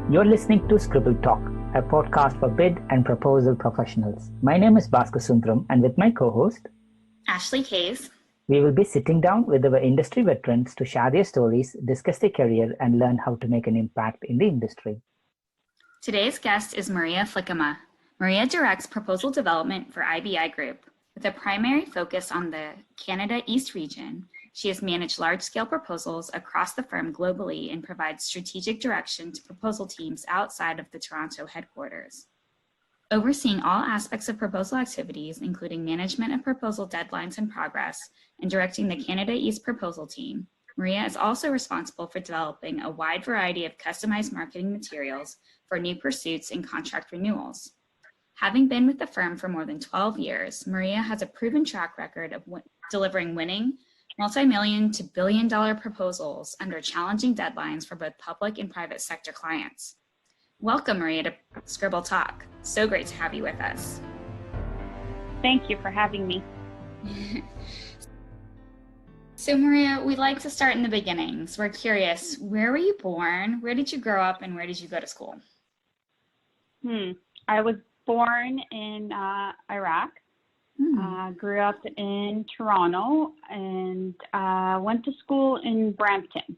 You're listening to Scribble Talk, a podcast for bid and proposal professionals. My name is Bhaskar Sundram, and with my co-host, Ashley Kays, we will be sitting down with our industry veterans to share their stories, discuss their career, and learn how to make an impact in the industry. Today's guest is Maria Flikkema. Maria directs proposal development for IBI Group. With a primary focus on the Canada East region, she has managed large-scale proposals across the firm globally and provides strategic direction to proposal teams outside of the Toronto headquarters. Overseeing all aspects of proposal activities, including management of proposal deadlines and progress, and directing the Canada East proposal team, Maria is also responsible for developing a wide variety of customized marketing materials for new pursuits and contract renewals. Having been with the firm for more than 12 years, Maria has a proven track record of delivering winning, multi-million to billion-dollar proposals under challenging deadlines for both public and private sector clients. Welcome, Maria, to Scribble Talk. So great to have you with us. Thank you for having me. So Maria, we'd like to start in the beginnings. We're curious, where were you born? Where did you grow up, and where did you go to school? I was born in Iraq. Grew up in Toronto and went to school in Brampton.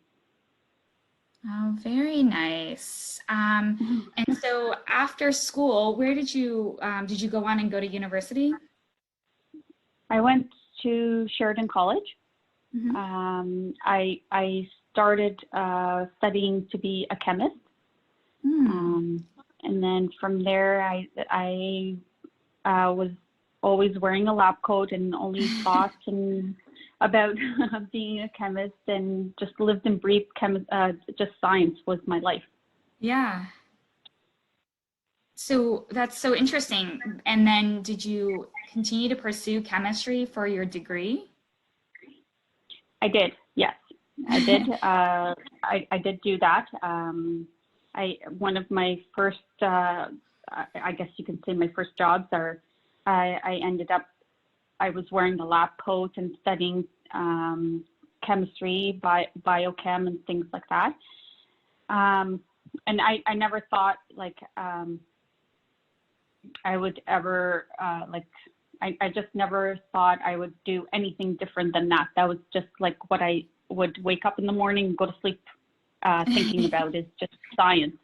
Oh, very nice. And so after school, where did you go on and go to university? I went to Sheridan College. I started studying to be a chemist. And then from there, I was always wearing a lab coat and only thought about being a chemist, and just lived and breathed just science was my life. Yeah. So that's so interesting. And then did you continue to pursue chemistry for your degree? I did, yes. I did. I did do that. One of my first, I guess you can say my first jobs are, I was wearing the lab coat and studying chemistry, biochem and things like that. And I never thought I would ever, I just never thought I would do anything different than that. That was just like what I would wake up in the morning and go to sleep thinking about, is just science.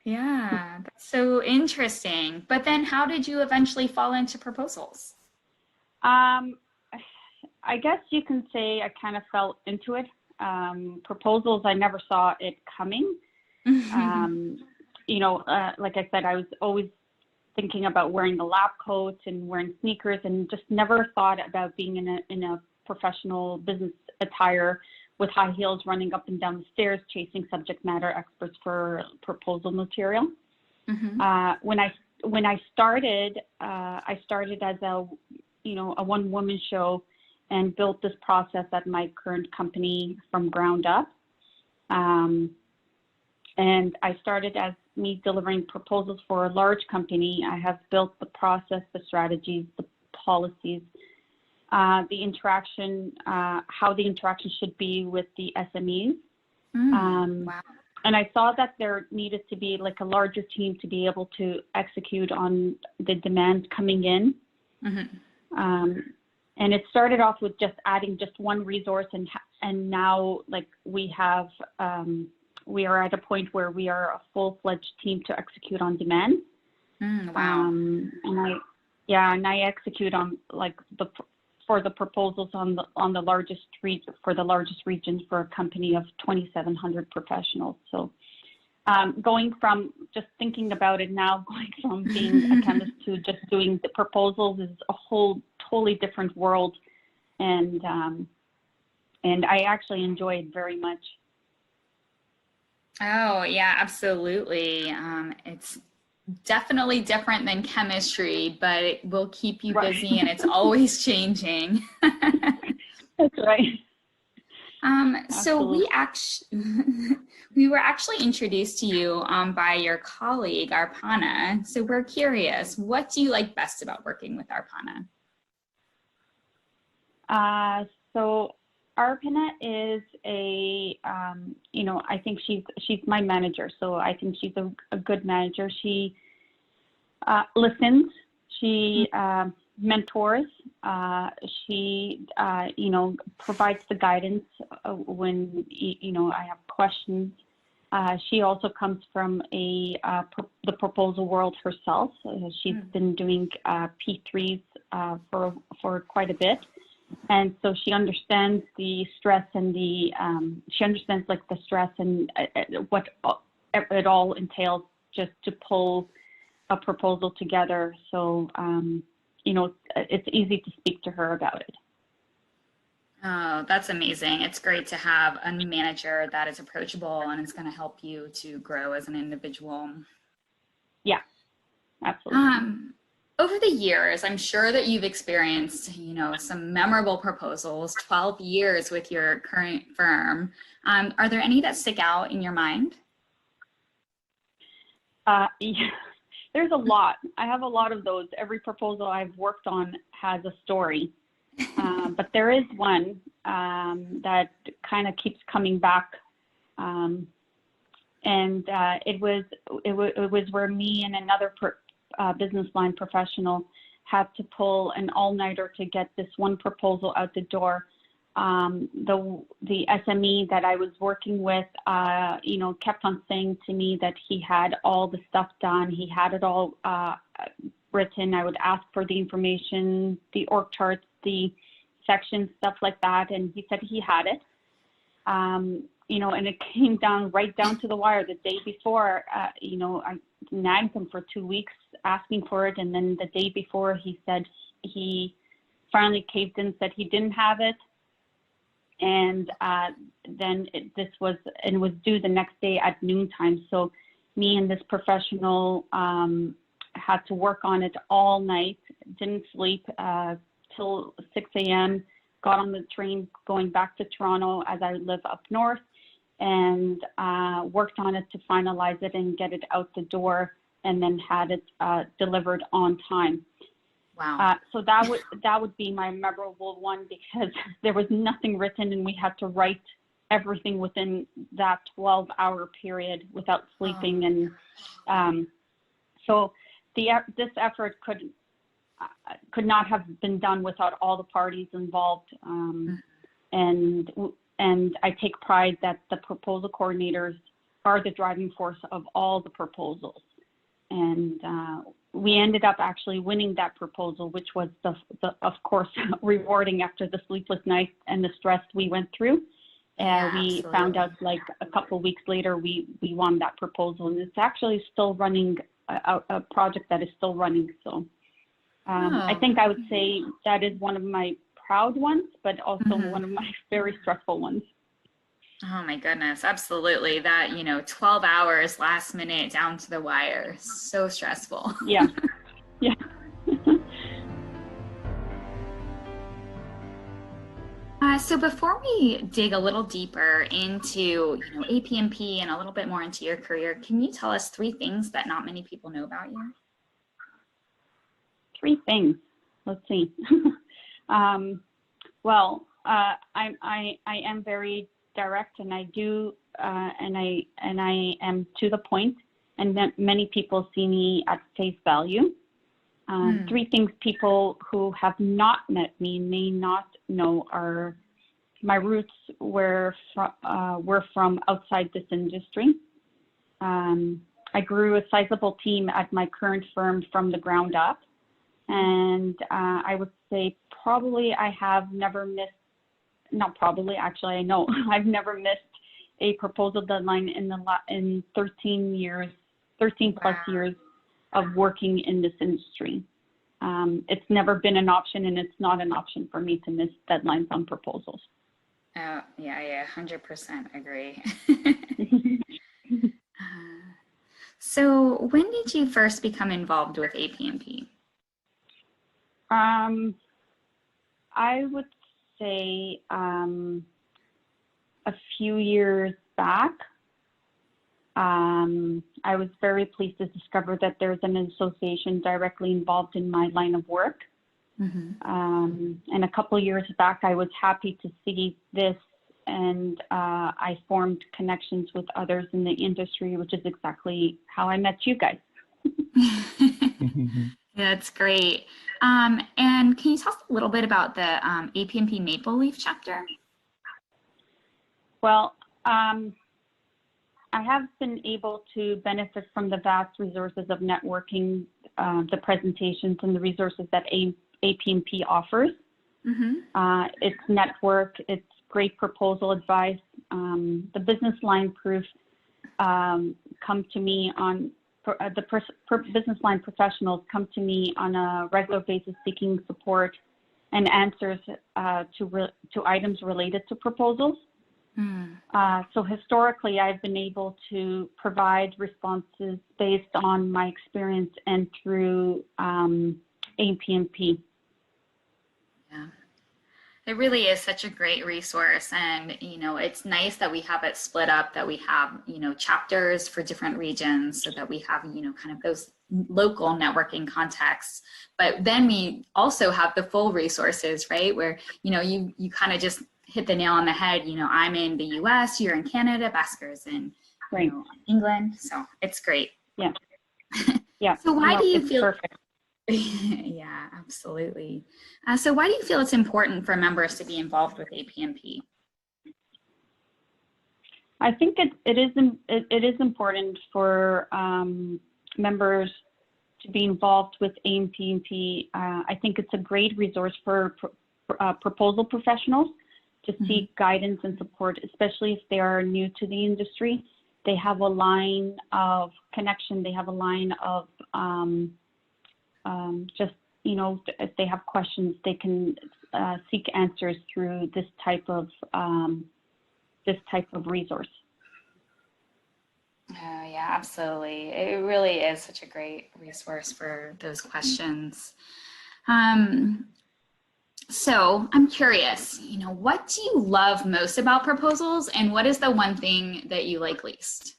Yeah, that's so interesting. But then how did you eventually fall into proposals? I guess you can say I kind of fell into it. Proposals, I never saw it coming. Like I said, I was always thinking about wearing the lab coat and wearing sneakers, and just never thought about being in a professional business attire with high heels, running up and down the stairs, chasing subject matter experts for proposal material. When I started, I started as a one-woman show and built this process at my current company from ground up. And I started as me delivering proposals for a large company. I have built the process, the strategies, the policies, the interaction, how the interaction should be with the SMEs. Wow. And I saw that there needed to be like a larger team to be able to execute on the demand coming in. And it started off with just adding just one resource, and now like we are at a point where we are a full-fledged team to execute on demand. Wow. And I execute on like for the proposals on the largest region for a company of 2,700 professionals. So going from just thinking about it now, going from being a chemist to just doing the proposals is a whole totally different world, and I actually enjoy it very much. Oh yeah, absolutely. It's definitely different than chemistry, but it will keep you busy, and it's always changing. That's right. So we were actually introduced to you by your colleague, Arpana. So we're curious, what do you like best about working with Arpana? So Arpana is a, I think she's my manager, so I think she's a good manager. She listens, she mentors, she, provides the guidance when, I have questions. She also comes from the proposal world herself. She's been doing P3s for quite a bit. And so she understands the stress and she understands like the stress and what it all entails just to pull a proposal together. So, it's easy to speak to her about it. Oh, that's amazing. It's great to have a manager that is approachable and is going to help you to grow as an individual. Yeah, absolutely. Over the years, I'm sure that you've experienced, some memorable proposals, 12 years with your current firm. Are there any that stick out in your mind? Yeah, there's a lot. I have a lot of those. Every proposal I've worked on has a story. But there is one that kind of keeps coming back. And it was where me and another business line professional had to pull an all-nighter to get this one proposal out the door. The SME that I was working with, kept on saying to me that he had all the stuff done. He had it all written. I would ask for the information, the org charts, the sections, stuff like that. And he said he had it. And it came right down to the wire the day before. I nagged him for 2 weeks asking for it. And then the day before he said he finally caved in, said he didn't have it. And then it was due the next day at noontime. So me and this professional had to work on it all night, didn't sleep till 6 a.m., got on the train going back to Toronto as I live up north, and worked on it to finalize it and get it out the door, and then had it delivered on time. Wow. So that would be my memorable one, because there was nothing written and we had to write everything within that 12-hour period without sleeping. And so this effort could not have been done without all the parties involved. And I take pride that the proposal coordinators are the driving force of all the proposals. And we ended up actually winning that proposal, which was of course rewarding after the sleepless nights and the stress we went through. And we absolutely. found out like a couple of weeks later we won that proposal, and it's actually still running, a project that is still running. So I think I would say that is one of my proud ones, but also one of my very stressful ones. Oh my goodness, absolutely. That, 12 hours last minute down to the wire. So stressful. Yeah. Yeah. So before we dig a little deeper into, APMP and a little bit more into your career, can you tell us 3 things that not many people know about you? 3 things. Let's see. I am very direct, and I do, and I am to the point, and that many people see me at face value. 3 things people who have not met me may not know are my roots were from outside this industry. I grew a sizable team at my current firm from the ground up, and I would say probably I have never missed. Not probably, actually, I know I've never missed a proposal deadline in 13 plus years of working in this industry. It's never been an option, and it's not an option for me to miss deadlines on proposals. Oh, yeah, 100% agree. So when did you first become involved with APMP? I would say a few years back. I was very pleased to discover that there's an association directly involved in my line of work. And a couple of years back, I was happy to see this, and I formed connections with others in the industry, which is exactly how I met you guys. That's great. And can you tell us a little bit about the APMP Maple Leaf chapter? Well, I have been able to benefit from the vast resources of networking, the presentations and the resources that APMP offers. It's network, it's great proposal advice. The business line proof come to me on, business line professionals come to me on a regular basis seeking support and answers to items related to proposals. So historically, I've been able to provide responses based on my experience and through APMP. Yeah, it really is such a great resource, and it's nice that we have it split up, that we have chapters for different regions, so that we have kind of those local networking contexts, but then we also have the full resources, right, where you kind of just hit the nail on the head. I'm in the US, you're in Canada, Basker's in England, so it's great. Yeah. Yeah. So why do you feel perfect? Yeah, absolutely. So why do you feel it's important for members to be involved with APMP? I think it is important for members to be involved with APMP. I think it's a great resource for proposal professionals to seek guidance and support, especially if they are new to the industry. They have a line of connection. They have a line of just, if they have questions, they can seek answers through this type of resource. Oh, yeah, absolutely. It really is such a great resource for those questions. So I'm curious, what do you love most about proposals, and what is the one thing that you like least?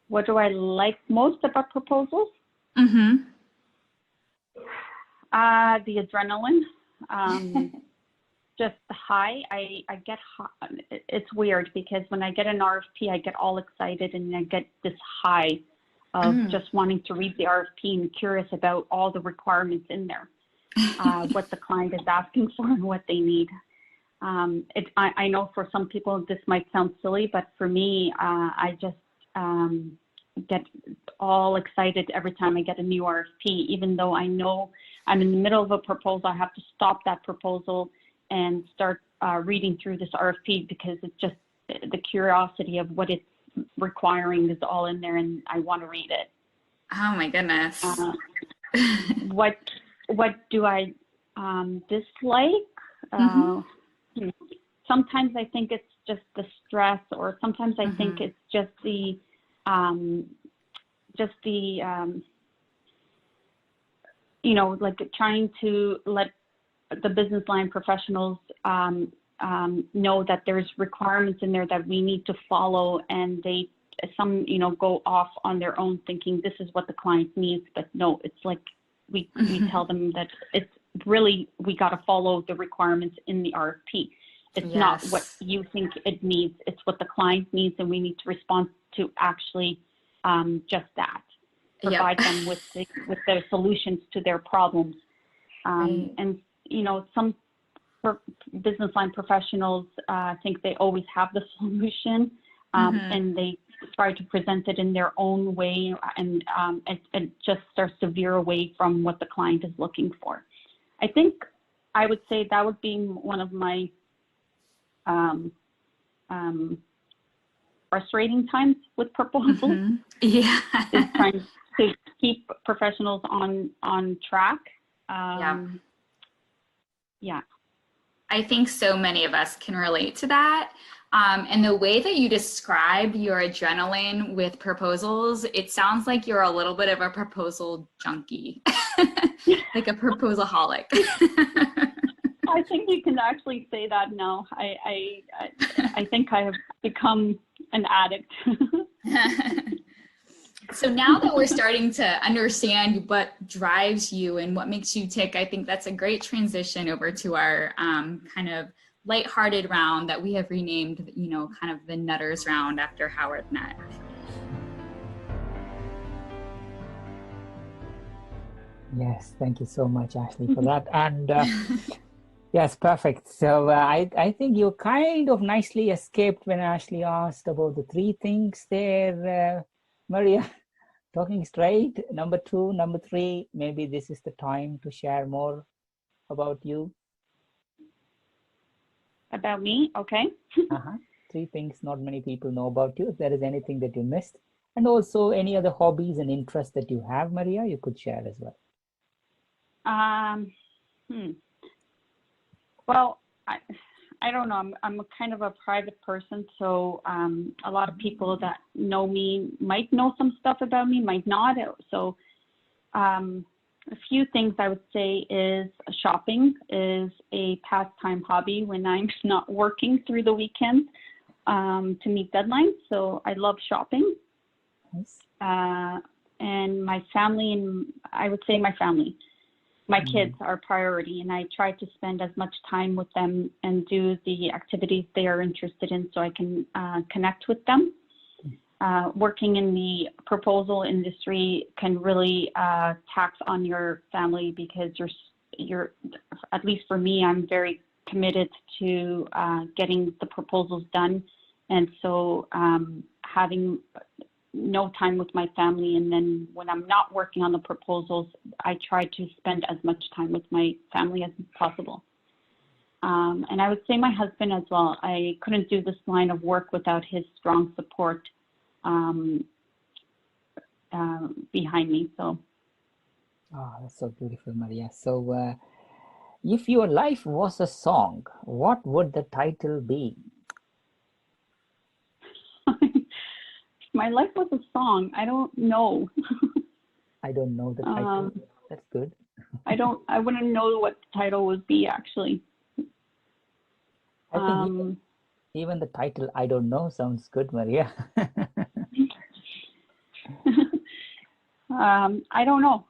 What do I like most about proposals? The adrenaline, just the high. I get high. It's weird because when I get an RFP, I get all excited and I get this high of just wanting to read the RFP and curious about all the requirements in there. What the client is asking for and what they need. I know for some people this might sound silly, but for me, I just get all excited every time I get a new RFP, even though I know I'm in the middle of a proposal. I have to stop that proposal and start reading through this RFP because it's just the curiosity of what it's requiring is all in there, and I want to read it. Oh my goodness. What do I dislike? Sometimes I think it's just the stress, or sometimes I think it's just the like trying to let the business line professionals know that there's requirements in there that we need to follow, and some go off on their own thinking this is what the client needs, but no, it's like we tell them that it's really, we got to follow the requirements in the RFP. It's not what you think it needs, it's what the client needs, and we need to respond to actually just that. Provide them with the solutions to their problems. And some business line professionals think they always have the solution, and they try to present it in their own way, and it just starts to veer away from what the client is looking for. I think I would say that would be one of my frustrating times with proposals. Is trying to keep professionals on track. I think so many of us can relate to that. And the way that you describe your adrenaline with proposals, it sounds like you're a little bit of a proposal junkie, like a proposalholic. I think you can actually say that now. I think I have become an addict. So now that we're starting to understand what drives you and what makes you tick, I think that's a great transition over to our kind of lighthearted round that we have renamed, you know, kind of the Nutters round after Howard Nutt. Yes, thank you so much, Ashley, for that. And yes, perfect. So I think you kind of nicely escaped when Ashley asked about the three things there, Maria. Talking straight, number two, number three, maybe this is the time to share more about you. About me, okay. Three things not many people know about you. If there is anything that you missed, and also any other hobbies and interests that you have, Maria, you could share as well. Well, I don't know. I'm a kind of a private person, so a lot of people that know me might know some stuff about me, might not. So a few things I would say is shopping is a pastime hobby when I'm not working through the weekends to meet deadlines. So I love shopping. Nice. And my family, and I would say my family. My kids are priority, and I try to spend as much time with them and do the activities they are interested in so I can connect with them. Working in the proposal industry can really tax on your family because you're, at least for me, I'm very committed to getting the proposals done. And so having no time with my family, and then when I'm not working on the proposals, I try to spend as much time with my family as possible. And I would say my husband as well. I couldn't do this line of work without his strong support behind me. So. Oh, that's so beautiful, Maria. So if your life was a song, what would the title be? My life was a song. I don't know. I don't know the title. That's good. I wouldn't know what the title would be, actually. I think even the title, I don't know, sounds good, Maria. I don't know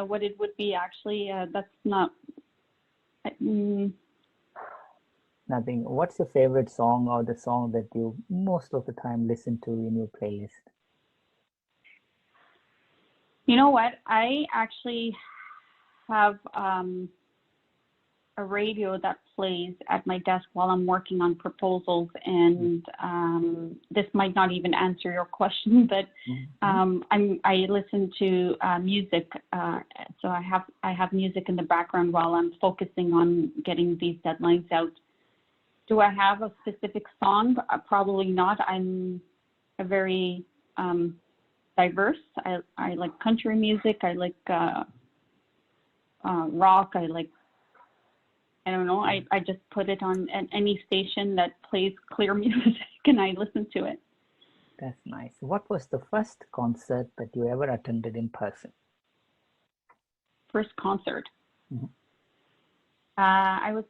what it would be, actually. That's not... Nothing. What's your favorite song or the song that you most of the time listen to in your playlist? You know what? I actually have a radio that plays at my desk while I'm working on proposals, and this might not even answer your question, but I listen to music, so I have music in the background while I'm focusing on getting these deadlines out. Do I have a specific song? Probably not. I'm a very diverse. I like country music. I like rock. I like, I don't know. I just put it on any station that plays clear music and I listen to it. That's nice. What was the first concert that you ever attended in person? First concert. I would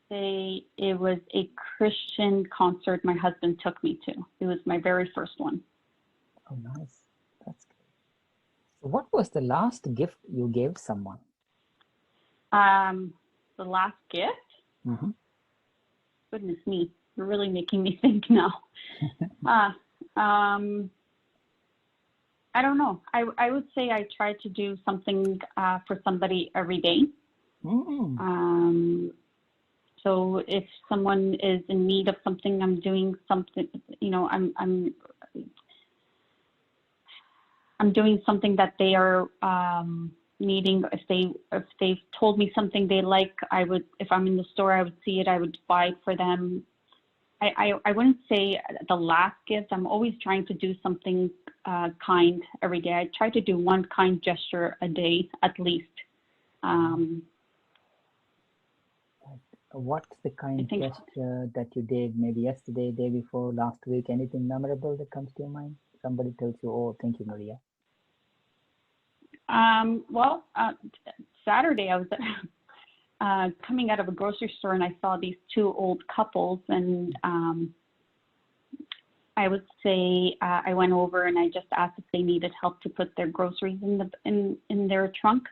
say it was a Christian concert my husband took me to. It was my very first one. Oh, nice. That's good. So what was the last gift you gave someone? The last gift? Goodness me, you're really making me think now. I don't know. I would say I try to do something for somebody every day. So if someone is in need of something, I'm doing something, you know, I'm doing something that they are needing. If they've told me something they like, I would, if I'm in the store, I would see it, I would buy it for them. I wouldn't say the last gift. I'm always trying to do something kind every day. I try to do one kind gesture a day at least. What's the kind gesture that you did maybe yesterday, day before, last week? Anything memorable that comes to your mind? Somebody tells you, oh, thank you, Maria. Well, Saturday I was coming out of a grocery store and I saw these two old couples, and I would say I went over and I just asked if they needed help to put their groceries in their trunk.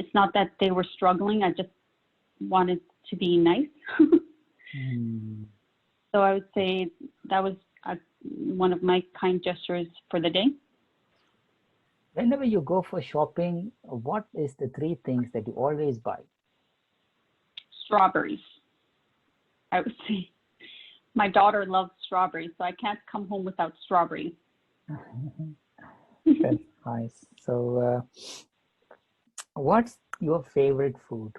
It's not that they were struggling. I just wanted to be nice. So I would say that was one of my kind gestures for the day. Whenever you go for shopping, what is the 3 things that you always buy? Strawberries. I would say my daughter loves strawberries, so I can't come home without strawberries. That's nice. So what's your favorite food,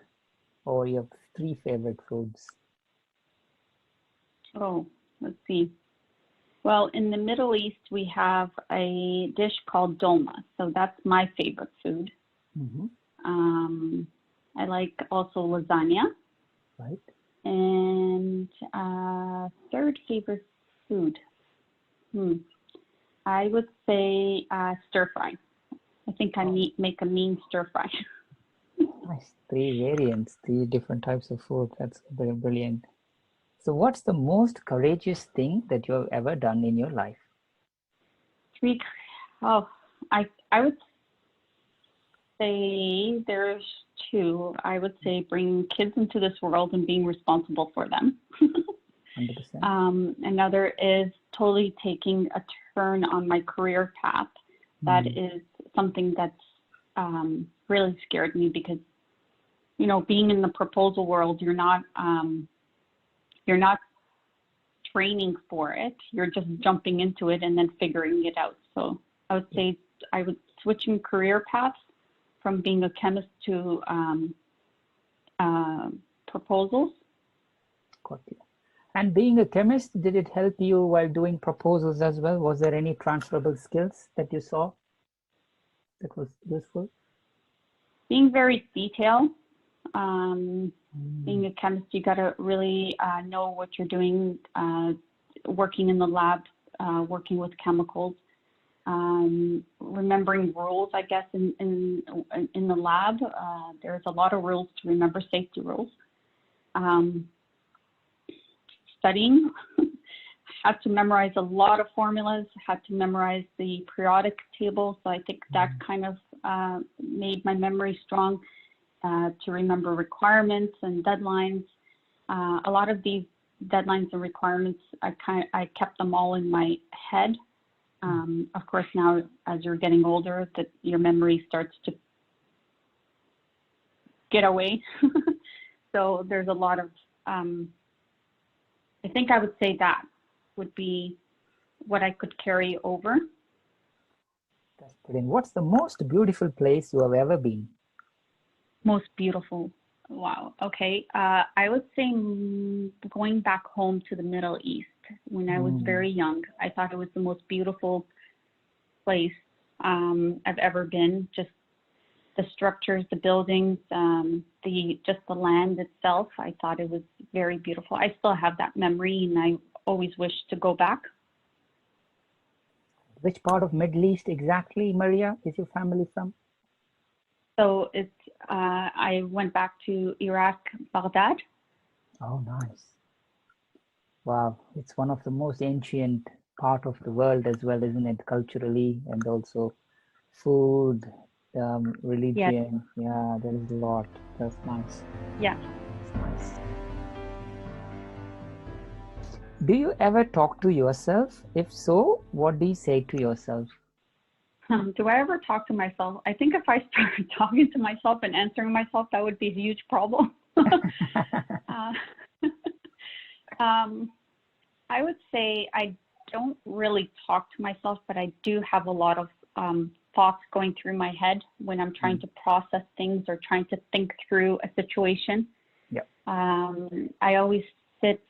or your 3 favorite foods? Oh, let's see. Well, in the Middle East, we have a dish called dolma. So that's my favorite food. I like also lasagna. Right. And third favorite food. I would say stir fry. I think I make a mean stir fry. Nice. 3 variants, 3 different types of food. That's brilliant. So what's the most courageous thing that you have ever done in your life? I would say there's 2. I would say bringing kids into this world and being responsible for them. 100%. Another is totally taking a turn on my career path. That is something that's really scared me because, you know, being in the proposal world, you're not training for it. You're just jumping into it and then figuring it out. So I would say I would switching career paths from being a chemist to proposals. Got you. And being a chemist, did it help you while doing proposals as well? Was there any transferable skills that you saw that was useful? Being very detailed. Being a chemist, you got to really know what you're doing, working in the lab, working with chemicals, remembering rules, I guess, in the lab. There's a lot of rules to remember, safety rules. Studying, had to memorize a lot of formulas, had to memorize the periodic table. So I think that kind of made my memory strong. To remember requirements and deadlines. A lot of these deadlines and requirements, I kept them all in my head. Of course, now as you're getting older, that your memory starts to get away. So there's a lot of, I think I would say that would be what I could carry over. That's brilliant. What's the most beautiful place you have ever been? Most beautiful. Wow. Okay. I would say going back home to the Middle East when I was very young. I thought it was the most beautiful place I've ever been. Just the structures, the buildings, just the land itself. I thought it was very beautiful. I still have that memory, and I always wish to go back. Which part of Middle East exactly, Maria, is your family from? So it's I went back to Iraq, Baghdad. Oh, nice. Wow, it's one of the most ancient part of the world as well, isn't it? Culturally, and also food, religion. Yeah, there is a lot. That's nice. Yeah. That's nice. Do you ever talk to yourself? If so, what do you say to yourself? Do I ever talk to myself? I think if I started talking to myself and answering myself, that would be a huge problem. I would say I don't really talk to myself, but I do have a lot of thoughts going through my head when I'm trying to process things or trying to think through a situation. Yep. I always sit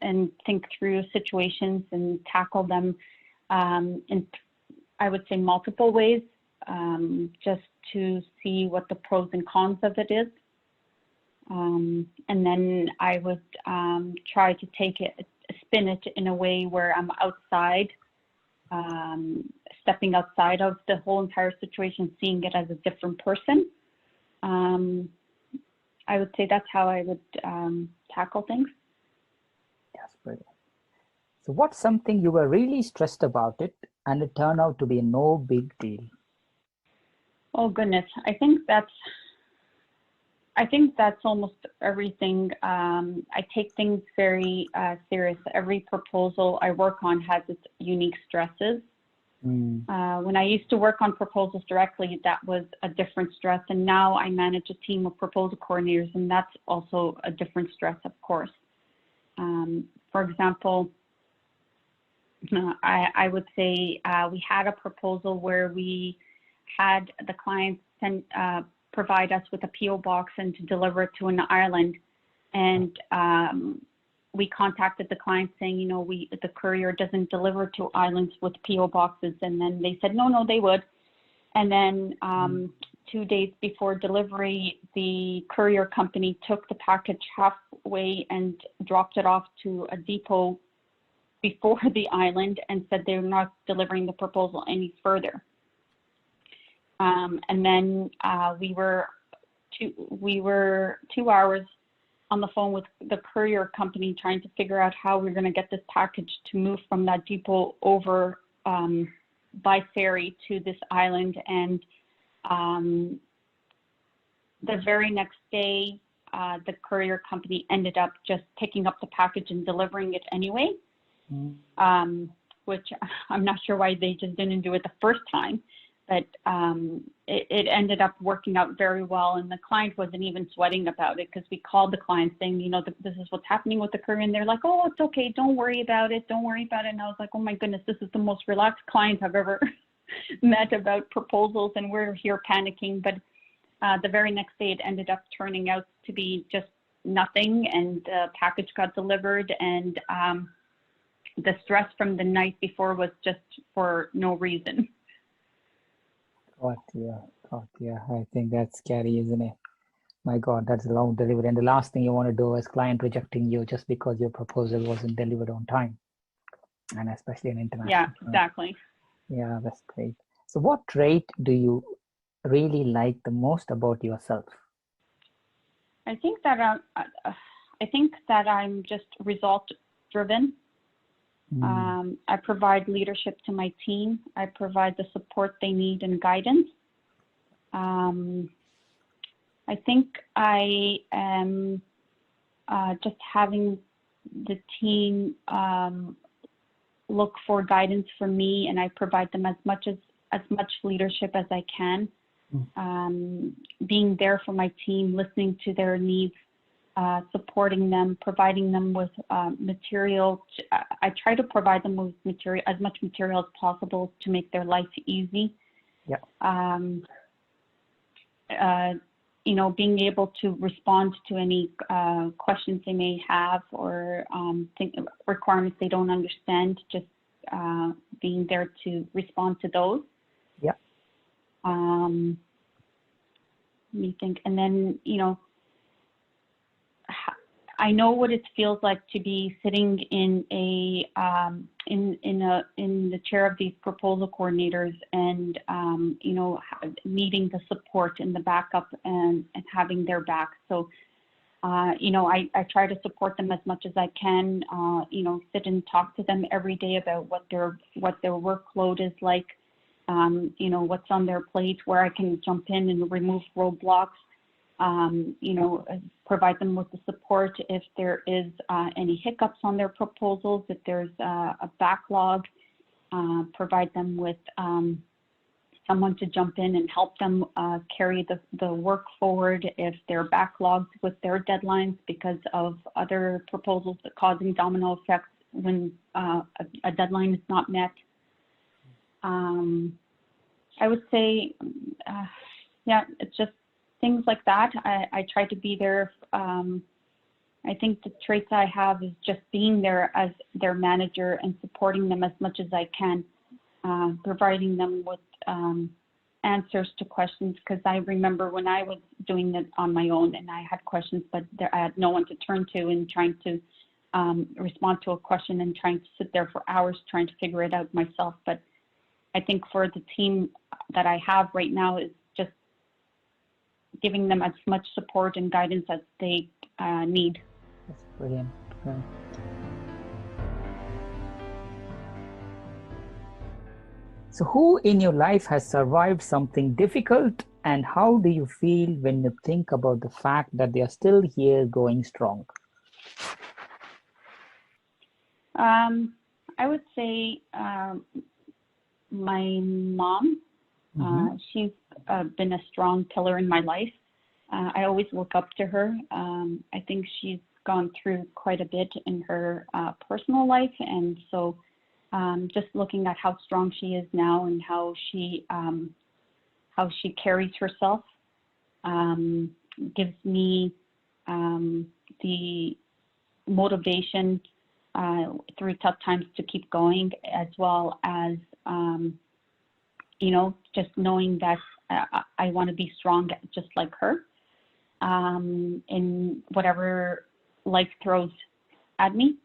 and think through situations and tackle them in, I would say, multiple ways, just to see what the pros and cons of it is. And then I would try to take it, spin it in a way where I'm outside, stepping outside of the whole entire situation, seeing it as a different person. I would say that's how I would tackle things. That's brilliant. So what's something you were really stressed about it and it turned out to be no big deal? Oh goodness, I think that's almost everything. I take things very serious. Every proposal I work on has its unique stresses. When I used to work on proposals directly, that was a different stress, and now I manage a team of proposal coordinators, and that's also a different stress, of course. For example, I would say we had a proposal where we had the client provide us with a PO box and to deliver it to an island, and we contacted the client saying, the courier doesn't deliver to islands with PO boxes, and then they said no, they would. And then 2 days before delivery, the courier company took the package halfway and dropped it off to a depot before the island and said they're not delivering the proposal any further. And then we were 2 hours on the phone with the courier company trying to figure out how we're going to get this package to move from that depot over by ferry to this island. And the very next day, the courier company ended up just picking up the package and delivering it anyway, which I'm not sure why they just didn't do it the first time. But it ended up working out very well, and the client wasn't even sweating about it because we called the client saying, this is what's happening with the courier, and they're like, oh, it's okay, don't worry about it. And I was like, oh my goodness, this is the most relaxed client I've ever met about proposals, and we're here panicking. But the very next day, it ended up turning out to be just nothing, and the package got delivered, and the stress from the night before was just for no reason. God, yeah. I think that's scary, isn't it? My God, that's a long delivery. And the last thing you want to do is client rejecting you just because your proposal wasn't delivered on time. And especially in international. Yeah, exactly. Yeah, that's great. So what trait do you really like the most about yourself? I think that I'm just result driven. I provide leadership to my team. I provide the support they need and guidance. I think I am just having the team look for guidance from me, and I provide them as much leadership as I can. Being there for my team, listening to their needs, supporting them, providing them with material. I try to provide them with material, as much material as possible to make their life easy. Yeah. Being able to respond to any questions they may have or requirements they don't understand, just being there to respond to those. Yeah. Let me think. And then, I know what it feels like to be sitting in the chair of these proposal coordinators and needing the support and the backup and having their back. So I try to support them as much as I can. Sit and talk to them every day about what their workload is like. What's on their plate, where I can jump in and remove roadblocks. Provide them with the support if there is any hiccups on their proposals, if there's a backlog, provide them with someone to jump in and help them carry the work forward if they're backlogged with their deadlines because of other proposals that causing domino effects when a deadline is not met. I would say, it's just things like that. I try to be there. I think the traits I have is just being there as their manager and supporting them as much as I can, providing them with answers to questions, because I remember when I was doing it on my own and I had questions, but I had no one to turn to, and trying to respond to a question and trying to sit there for hours trying to figure it out myself. But I think for the team that I have right now is just giving them as much support and guidance as they need. That's brilliant. So who in your life has survived something difficult, and how do you feel when you think about the fact that they are still here going strong? I would say my mom. She's been a strong pillar in my life. I always look up to her. I think she's gone through quite a bit in her personal life, and so just looking at how strong she is now and how she carries herself gives me the motivation through tough times to keep going, as well as just knowing that I want to be strong just like her in whatever life throws at me.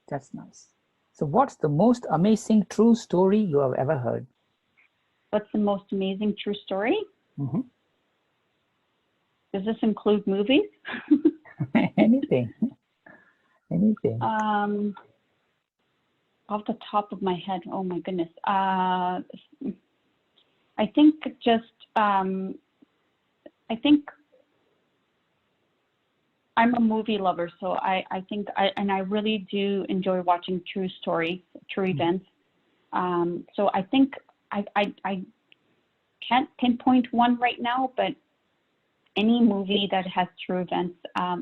That's nice. So what's the most amazing true story you have ever heard? What's the most amazing true story? Mm-hmm. Does this include movies? Anything. Anything. Off the top of my head, oh my goodness. I think just, I think I'm a movie lover, so I think I really do enjoy watching true stories, true events. So I think I can't pinpoint one right now, but any movie that has true events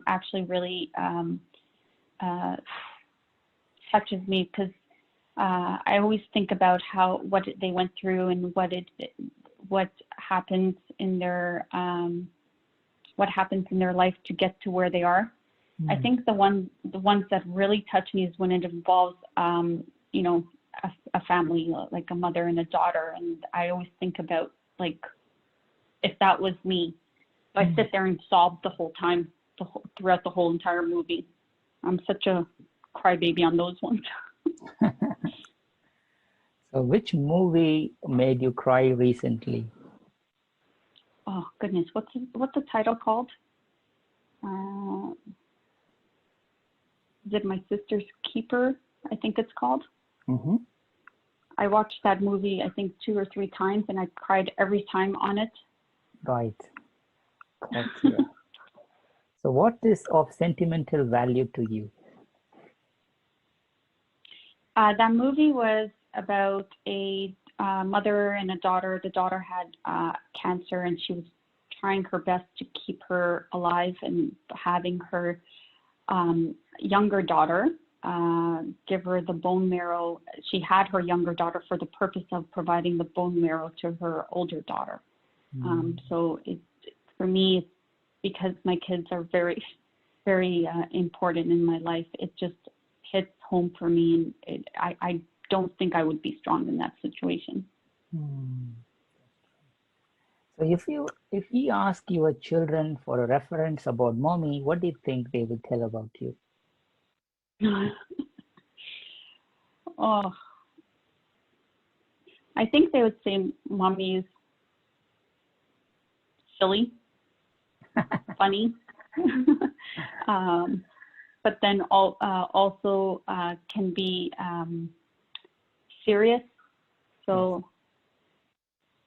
actually really touches me, because I always think about what they went through and what happens in their life to get to where they are. I think the ones that really touch me is when it involves a family, like a mother and a daughter, and I always think about, like, if that was me, I sit there and sob the whole time, throughout the whole entire movie. I'm such a crybaby on those ones. So which movie made you cry recently? Oh goodness, what's the title called? Is it My Sister's Keeper? I think it's called. I watched that movie, I think 2 or 3 times, and I cried every time on it. Right. Okay. So what is of sentimental value to you? That movie was about a mother and a daughter. The daughter had cancer, and she was trying her best to keep her alive, and having her younger daughter give her the bone marrow. She had her younger daughter for the purpose of providing the bone marrow to her older daughter. So for me, it's because my kids are very, very important in my life. It just hits home for me, and I don't think I would be strong in that situation. So if we ask your children for a reference about mommy, what do you think they will tell about you? Oh, I think they would say mommy is silly, funny, but then also can be serious. So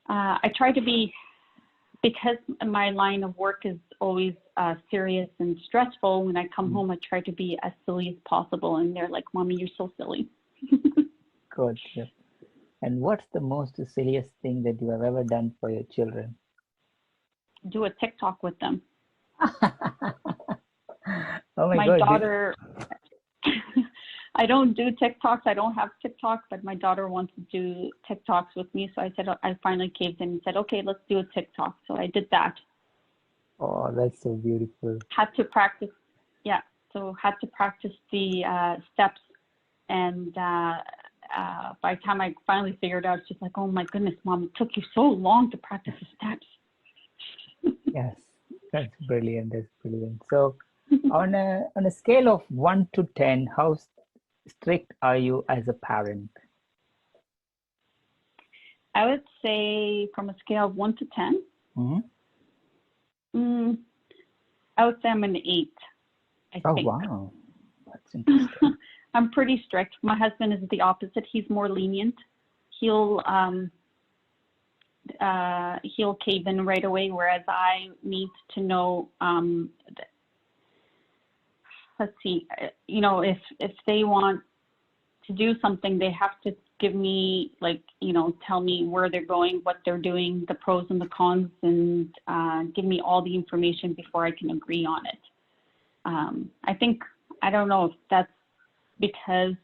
I try to be, because my line of work is always serious and stressful. When I come home, I try to be as silly as possible, and they're like, "Mommy, you're so silly." Good. And what's the most silliest thing that you have ever done for your children? Do a TikTok with them. Oh my God. daughter, I don't do TikToks. I don't have TikTok, but my daughter wants to do TikToks with me. So I said, I finally caved in and said, okay, let's do a TikTok. So I did that. Oh, that's so beautiful. Had to practice. Yeah. So had to practice the steps. And by the time I finally figured out, she's like, oh my goodness, Mom, it took you so long to practice the steps. Yes, that's brilliant. That's brilliant. So on a scale of 1 to 10, how strict are you as a parent? I would say from a scale of 1 to 10, I would say I'm an 8. I think. Wow, that's interesting. I'm pretty strict. My husband is the opposite. He's more lenient. He'll cave in right away, whereas I need to know, let's see, you know, if they want to do something, they have to give me, like, you know, tell me where they're going, what they're doing, the pros and the cons, and give me all the information before I can agree on it. I don't know if that's because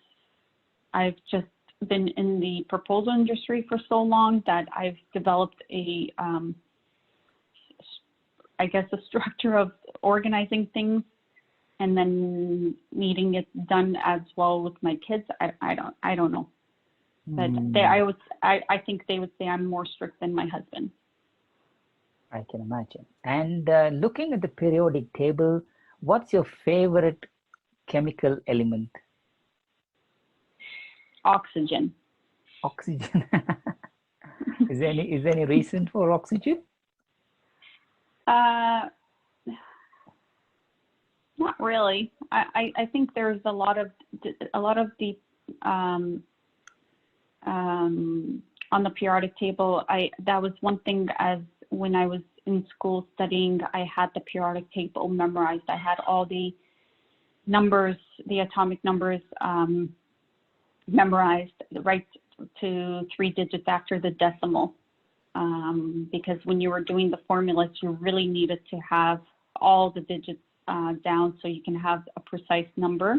I've just been in the proposal industry for so long that I've developed a, I guess, a structure of organizing things and then needing it done as well with my kids. I don't know. But I think they would say I'm more strict than my husband. I can imagine. And looking at the periodic table, what's your favorite chemical element? Oxygen. Oxygen. Is there any reason for oxygen? Not really. I think there's a lot of the on the periodic table. That was one thing, as when I was in school studying, I had the periodic table memorized. I had all the numbers, the atomic numbers memorized, right to 3 digits after the decimal, because when you were doing the formulas, you really needed to have all the digits down so you can have a precise number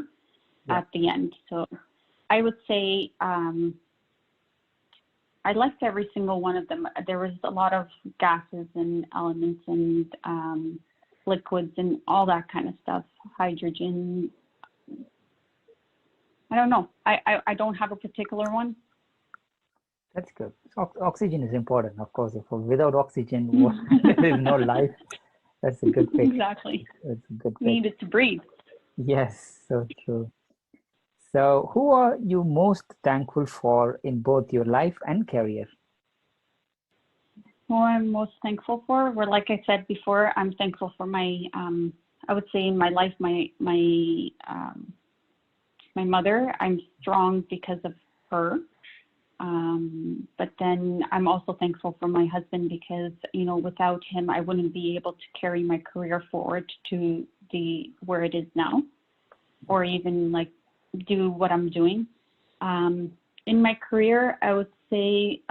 at the end. So I would say I liked every single one of them. There was a lot of gases and elements and liquids and all that kind of stuff, hydrogen. I don't know. I don't have a particular one. That's good. Oxygen is important, of course. If without oxygen, there is no life. That's a good pick. Exactly. That's a good pick. Needed to breathe. Yes, so true. So who are you most thankful for in both your life and career? Who I'm most thankful for? Well, like I said before, I'm thankful for my, I would say in my life, my mother. I'm strong because of her. But then I'm also thankful for my husband because, you know, without him, I wouldn't be able to carry my career forward to where it is now, or even like do what I'm doing. In my career, I would say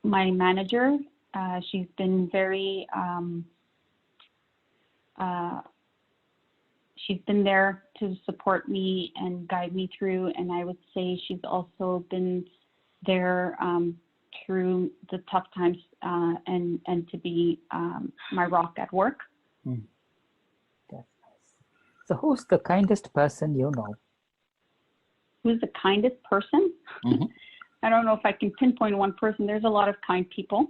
my manager, she's been very, she's been there to support me and guide me through. And I would say she's also been there through the tough times and to be my rock at work. That's nice. So who's the kindest person you know? Who's the kindest person? Mm-hmm. I don't know if I can pinpoint one person. There's a lot of kind people.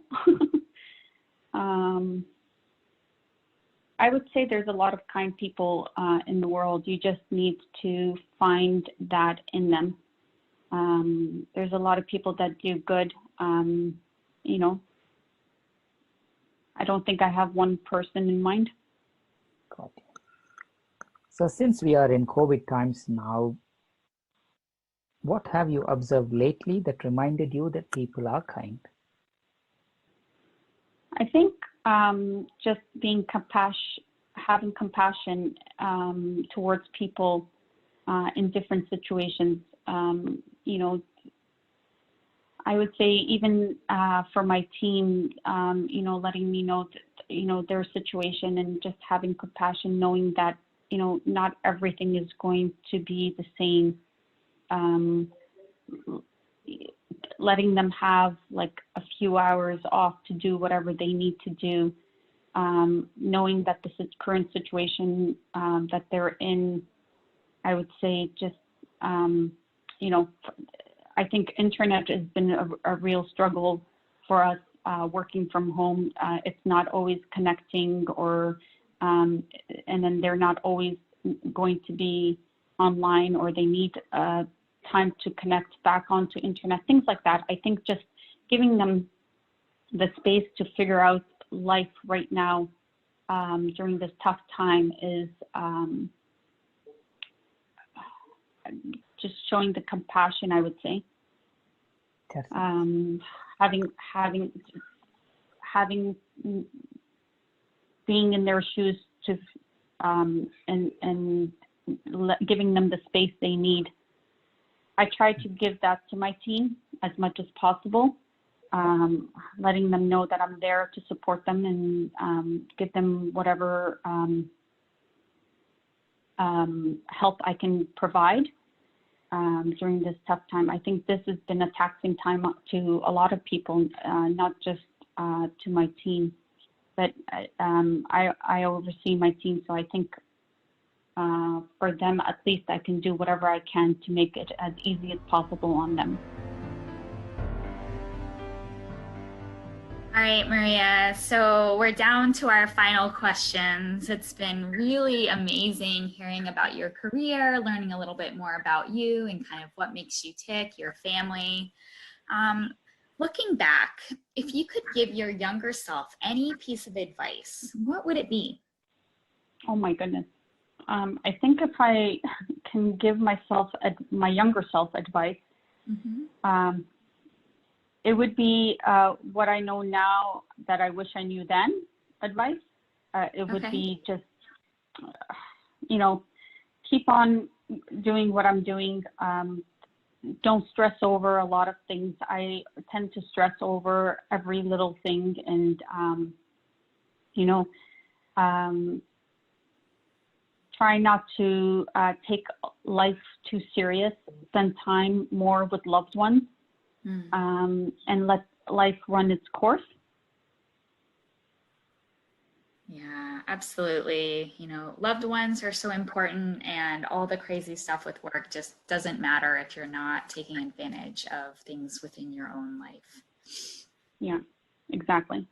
I would say there's a lot of kind people in the world. You just need to find that in them. There's a lot of people that do good. You know, I don't think I have one person in mind. Got it. So since we are in COVID times now, what have you observed lately that reminded you that people are kind? I think just being having compassion towards people in different situations. You know, I would say even for my team, you know, letting me know that, you know, their situation and just having compassion, knowing that, you know, not everything is going to be the same. Letting them have like a few hours off to do whatever they need to do, knowing that this is current situation that they're in. I would say just, you know, I think internet has been a real struggle for us working from home. It's not always connecting, or and then they're not always going to be online, or they need time to connect back onto internet, things like that. I think just giving them the space to figure out life right now during this tough time is just showing the compassion, I would say. Having being in their shoes to and giving them the space they need. I try to give that to my team as much as possible, letting them know that I'm there to support them and give them whatever help I can provide during this tough time. I think this has been a taxing time to a lot of people, not just to my team, but I oversee my team, so I think for them, at least I can do whatever I can to make it as easy as possible on them. All right, Maria, so we're down to our final questions. It's been really amazing hearing about your career, learning a little bit more about you and kind of what makes you tick, your family. Looking back, if you could give your younger self any piece of advice, what would it be? Oh my goodness. I think if I can give myself, my younger self advice, it would be what I know now that I wish I knew then advice. It would be just, keep on doing what I'm doing. Don't stress over a lot of things. I tend to stress over every little thing, and, try not to take life too serious. Spend time more with loved ones, and let life run its course. Yeah, absolutely. Loved ones are so important, and all the crazy stuff with work just doesn't matter if you're not taking advantage of things within your own life. Yeah, exactly.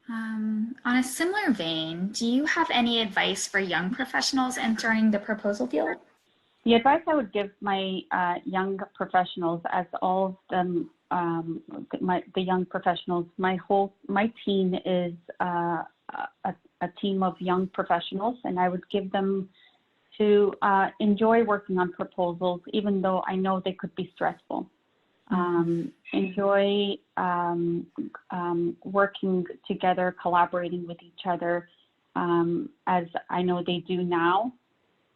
On a similar vein, do you have any advice for young professionals entering the proposal field? The advice I would give my young professionals, as all of them, the young professionals, my team is a team of young professionals, and I would give them to enjoy working on proposals, even though I know they could be stressful. Enjoy working together, collaborating with each other, as I know they do now.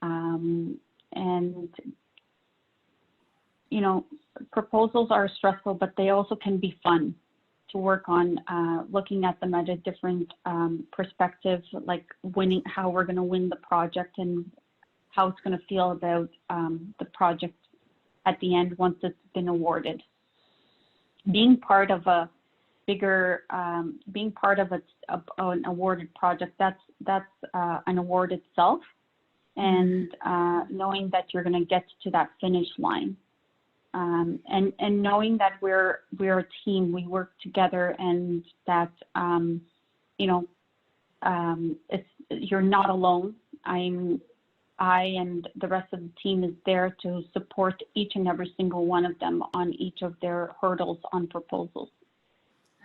And, proposals are stressful, but they also can be fun to work on, looking at them at a different perspective, like how we're going to win the project and how it's going to feel about the project at the end once it's been awarded. Being part of a bigger, being part of an awarded project, that's an award itself, and knowing that you're going to get to that finish line, and knowing that we're a team, we work together, and that you're not alone. I and the rest of the team is there to support each and every single one of them on each of their hurdles on proposals.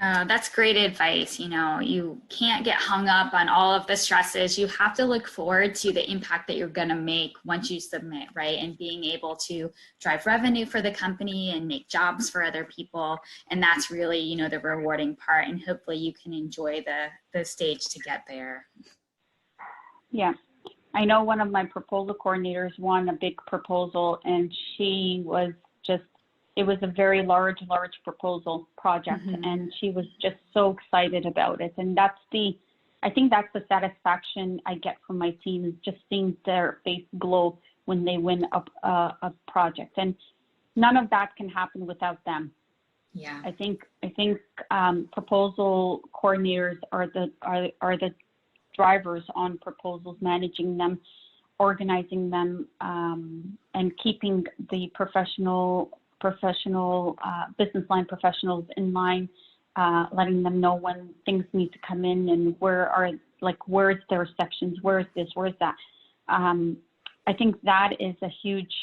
That's great advice. You can't get hung up on all of the stresses. You have to look forward to the impact that you're going to make once you submit, right? And being able to drive revenue for the company and make jobs for other people. And that's really, the rewarding part. And hopefully you can enjoy the stage to get there. Yeah. I know one of my proposal coordinators won a big proposal, and she was it was a very large proposal project, and she was just so excited about it. And I think that's the satisfaction I get from my team, is just seeing their face glow when they win a project. And none of that can happen without them. Yeah. I think proposal coordinators are the drivers on proposals, managing them, organizing them, and keeping the professional business line professionals in line, letting them know when things need to come in and where's their sections, where's this, where's that. I think that is a huge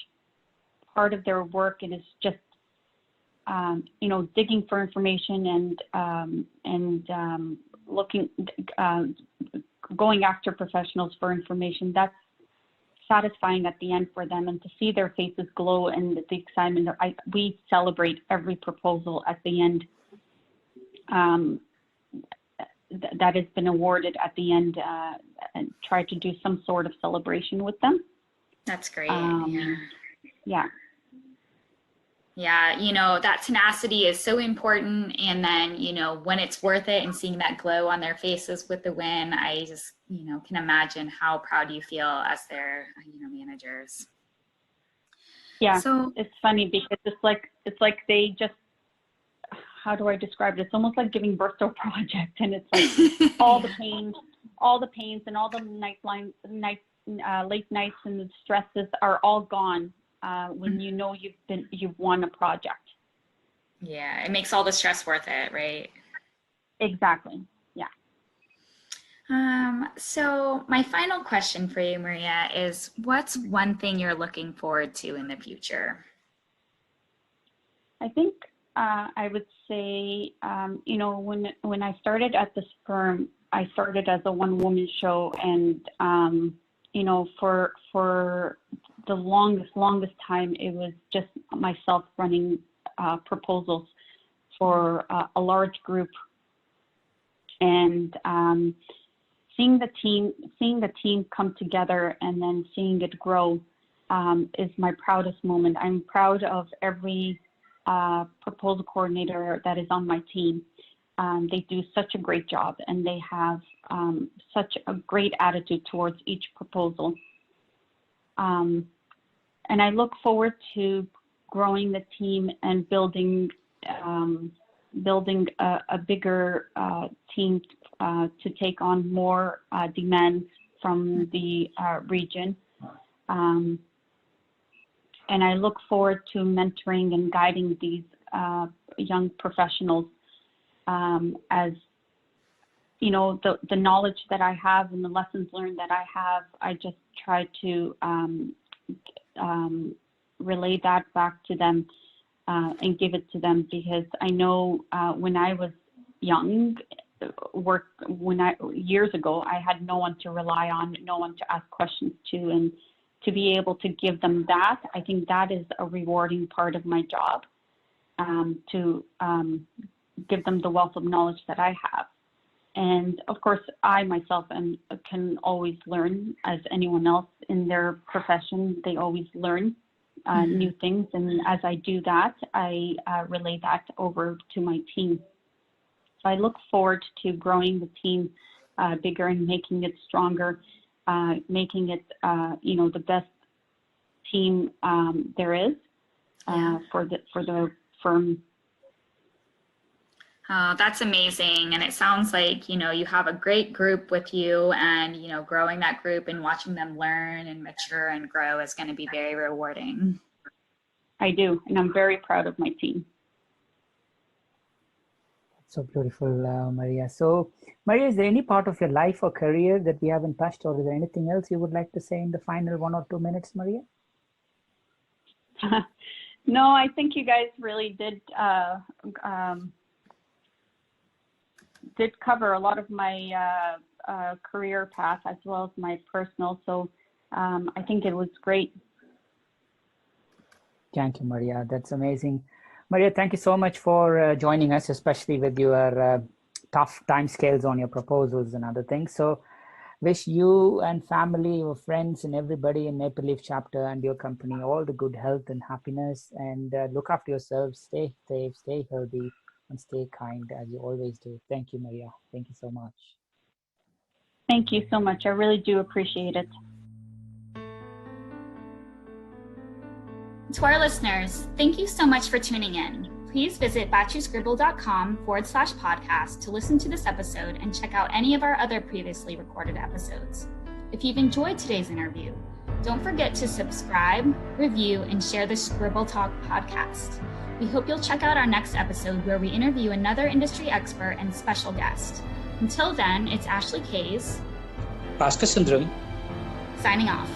part of their work. It is just digging for information and looking, going after professionals for information, that's satisfying at the end for them, and to see their faces glow and the excitement. We celebrate every proposal at the end that has been awarded at the end, and try to do some sort of celebration with them. That's great. Yeah. Yeah, you know, that tenacity is so important. And then, you know, when it's worth it and seeing that glow on their faces with the win, I just, you know, can imagine how proud you feel as their, you know, managers. Yeah, so it's funny because it's like they just, how do I describe it? It's almost like giving birth to a project, and it's like all the pains and all the late nights and the stresses are all gone when you know you've won a project. Yeah, it makes all the stress worth it, right? Exactly. Yeah. So my final question for you, Maria, is what's one thing you're looking forward to in the future? I think I would say, you know, when I started at this firm, I started as a one-woman show, and you know, for the longest time, it was just myself running proposals for a large group, and seeing the team come together and then seeing it grow is my proudest moment. I'm proud of every proposal coordinator that is on my team. They do such a great job, and they have such a great attitude towards each proposal. And I look forward to growing the team and building a bigger team to take on more demands from the region. And I look forward to mentoring and guiding these young professionals as, you know, the knowledge that I have and the lessons learned that I have, I just try to relay that back to them and give it to them, because I know when I was young, years ago, I had no one to rely on, no one to ask questions to, and to be able to give them that, I think that is a rewarding part of my job, to give them the wealth of knowledge that I have. And of course, I myself can always learn, as anyone else in their profession. They always learn new things. And as I do that, I relay that over to my team. So I look forward to growing the team bigger and making it stronger, making it, you know, the best team there is for the firm. That's amazing. And it sounds like, you know, you have a great group with you, and, you know, growing that group and watching them learn and mature and grow is going to be very rewarding. I do. And I'm very proud of my team. So beautiful, Maria. So, Maria, is there any part of your life or career that we haven't touched, or is there anything else you would like to say in the final 1 or 2 minutes, Maria? No, I think you guys really did cover a lot of my career path as well as my personal. So I think it was great. Thank you, Maria. That's amazing. Maria, thank you so much for joining us, especially with your tough time scales on your proposals and other things. So wish you and family, your friends and everybody in Maple Leaf chapter and your company all the good health and happiness, and look after yourselves, stay safe, stay healthy, and stay kind as you always do. Thank you, Maria. Thank you so much. Thank you so much. I really do appreciate it. To our listeners, thank you so much for tuning in. Please visit batchuscribble.com/podcast to listen to this episode and check out any of our other previously recorded episodes. If you've enjoyed today's interview, don't forget to subscribe, review, and share the Scribble Talk podcast. We hope you'll check out our next episode where we interview another industry expert and special guest. Until then, it's Ashley Kays, Bhaskar Sundram, signing off.